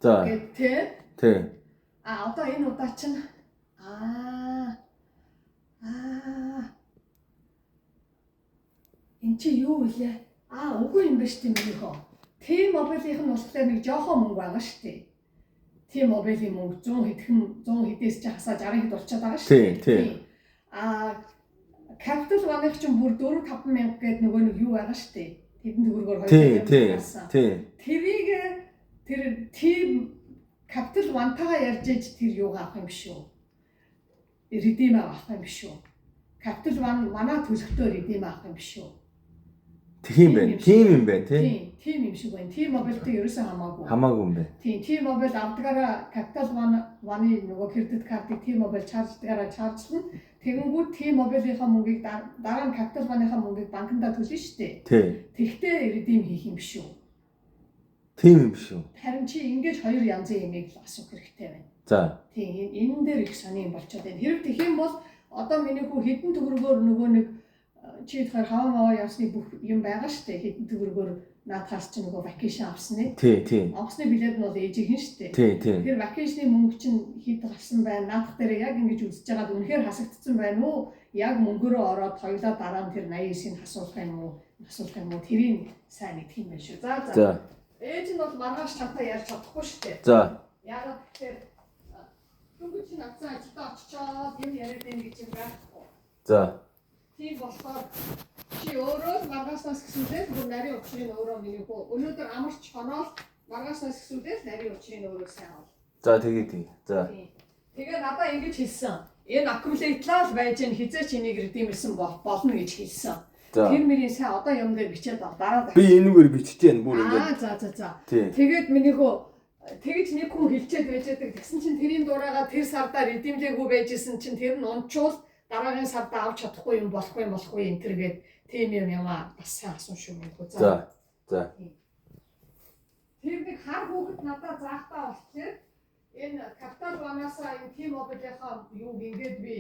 За. Тэ. Одоо энэ удаа чинь энэ чи юу вэ? Үгүй юм биш тийм нөхөө. T-Mobile-ийнх нь болохоор нэг жоохон мөнгө байгаа шүү дээ. T-Mobile-ийн мөнгө 100 хэдээс ч хасаа 60 хэд болчиход байгаа шүү дээ. Тийм. Capital One-ыг чинь бүр 4-5 мянга гэдэг нөгөө нэг юу байгаа шүү дээ. Тэдэн төгрөгөөр 2 мянга гарсан. Тэрийг тэр Capital One-тайгаа ярьж иж тэр юугаа авах юм биш үү? Redeem авах юм биш үү? Capital One манай төлөвтөө redeem авах юм биш үү? Тийм юм байна тий. Тийм юм шиг байна. T-Mobile-тэй ерөөсөө хамаагүй юм байна. Тийм, T-Mobile авдагаараа Capital One-ы нөгөө кредит картыг T-Mobile чарждагаараа чаржлна. Тэгэнгүүт T-Mobile-ийнхаа мөнгийг дараа нь Capital One-ийнхаа мөнгийг банкндаа төлнө шүү дээ. Тий. Тэгтээ redeem хийх юм биш үү? Тийм юм биш үү? Харин чи ингэж хоёр янзын юмыг асуух хэрэгтэй байна. За. Тийм, энэ дээр их сони юм болчиход байна. Хэрэг тэгэх юм бол одоо миний хүү хэдэн төгрөгөөр нөгөө нэг чи тэгэхээр хаваа явсны бүх юм байгаа шүү дээ. Хэдэн төгрөгөөр наадхаас чи нөгөө vacation авсан ээ. Тий. Онгоцны билет нь бол ээжийнхэн шүү дээ. Тий. Тэр vacation-ы мөнгө чинь хэд гарсан байна? Наадах дээр яг ингэж үзэж байгаад үнэхээр хасагдсан байна уу? Яг мөнгөөрөө ороод хоёлаа дараа нь тэр 89-ийг асуулах юм уу? Тэрийг сайн мэдэх юм байна шүү. За. Ээж нь бол маргааш чамтай ярьж чадахгүй шүү дээ. За. Яагаад тэгэхээр дөнгөж чинь авсан ажилдаа очичоод юм яриад байна гэж юм байхгүй. За. Тийм болохоор чи өөрөө маргааснаас гисүүдээ бүр нарийн учрыг өөрөө миний хөө өнөөдөр амарч хоноол маргааснаас гисүүдээ нарийн учрыг өөрөө сайн бол. За тэгээ. За. Тэгээ надаа ингэж хэлсэн. Энэ accumulate-лаа л байж ин хизээч энийг redeem-сэн болно гэж хэлсэн. Тэр мөрийн сайн одоо юм дээр бичээд дараа би энэгээр биччихээн бүр ингэ. За. Тэгээд миний хөө тэгэж нэг хүн хэлчихэд байждаг. Тэгсэн чинь тэрийн дураагаа тэр сардаа redeem-лээгүй байжсэн чинь тэр нь унчвал дараагийн сарда авч чадахгүй юм болохгүй энэ төргээд тийм юм бас сайн асуух шүү мэнгүй. За. Тэр нэг хар хүүхэд надад заахтаа болчихлоо. Энэ Capital One-аас энэ T-Mobile-ийнхаа юуг ингээд би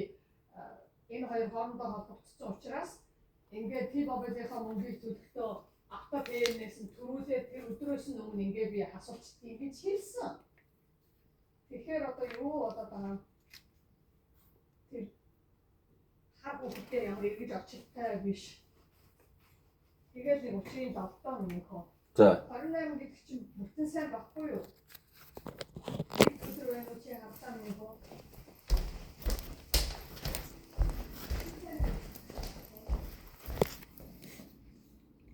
энэ хоёр хоорондоо холбогдсон учраас ингээд T-Mobile-ийнхаа мөнгийг төлөхдөө авто пэйнээс нь төрүүлээд тэр өдрөөс нь өмнө ингээд би асуултыг ингэж хэлсэн. Тэгэхээр одоо юу болоод байгаа юм? Тэр хар хүүхдээ ямар ингэж очилтай биш. Тэгээд нэг өчрийн 7 минут хөө. За. 28 гэдэг чинь бүтэн сайн баггүй юу? Тэр өнөө чи хавтаа минут хөө.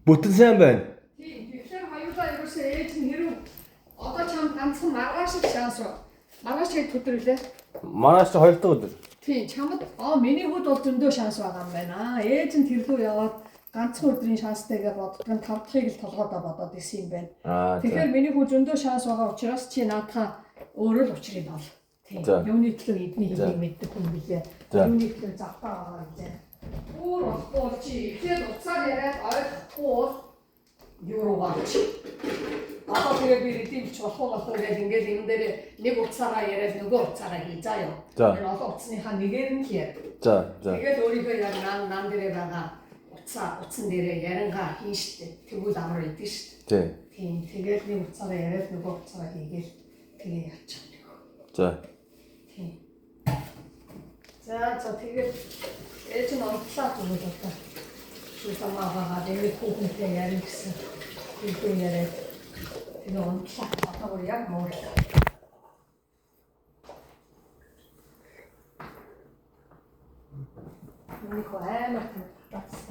Бүтэн сайн байна. Тийм, тэгэхээр хоёулаа ерөөсөө ээж нь хэрэг одоо чам ганцхан маргааш шиг шанс ба. Маргааш хэд өдөр үлээ? Маргааш 2 дахь өдөр. Тийм, чамд миний хүүд бол зөндөө шанс байгаа юм байна. Ээж нь тэр лөө яваад ганцхан өдрийн шанстэйгээ боддог нь 5 дахьыг л толгойдоо бодоод исэн юм байна. Тэгэхээр миний хүү зөндөө шанс байгаа учраас чи наадхаа өөрөө л учрыг бол. Тийм. Юуны төлөө эдний хэлийг мэддэг хүн билээ. Юуны төлөө завтаа байгаа юм. Өөр болохгүй чи ихэд уцаар яриад ойлгохгүй бол юу руу гарч. Одоо тэгээ би redeem ч болох гэж ингээд энэ дээр нэг уцаараа яриад нөгөө уцаараа хий заа ёо. Энэ олон уцсныхаа нэгээр нь хий. За. Тэгээд өөрийнхөө яг наан дээрээ байгаа уцсан дээрээ ярангаа хийн штэ. Тэгвэл амар идэв штэ. Тийм. Тэгээд нэг уцаараа яриад нөгөө уцаараа хийгээл тэгээ явчих. За. Тийм. За тэгээд ээж нь онцлаа тэгвэл одоо шүүсамаагаа дэмий хүүхнтэй ярих гэсэн хэлбэр яриад тэгээ онцлаа одоо яг муурлаа. Миний хөө амар тань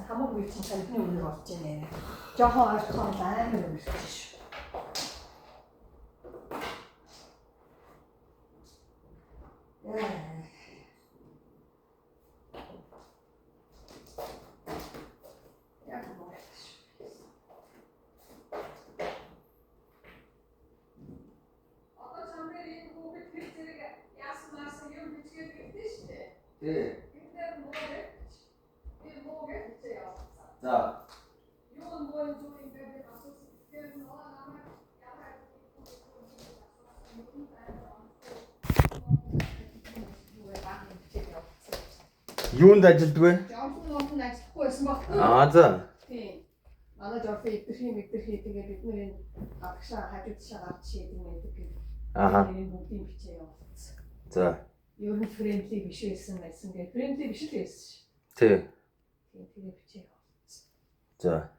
хамаагүй чинь санхны үнэр болж байна. Жохон ойрхон амар үнэрч шүү. За. Юунд ажилд вэ? Жонсон ажиллахгүй байсан баггүй. За. Тийм. Манай жонсон мэдэрхий тэгээд бид нэр энэ гадагшаа хажуудшаа гарч шийдэг байдаг. Аха. Энэ бүгдийг бичээ явуулсан. За. Ер нь френдли биш байсан гэсэн. Френдли биш л байсан ш. Тий. Тэгээ бичээ явуулсан. За.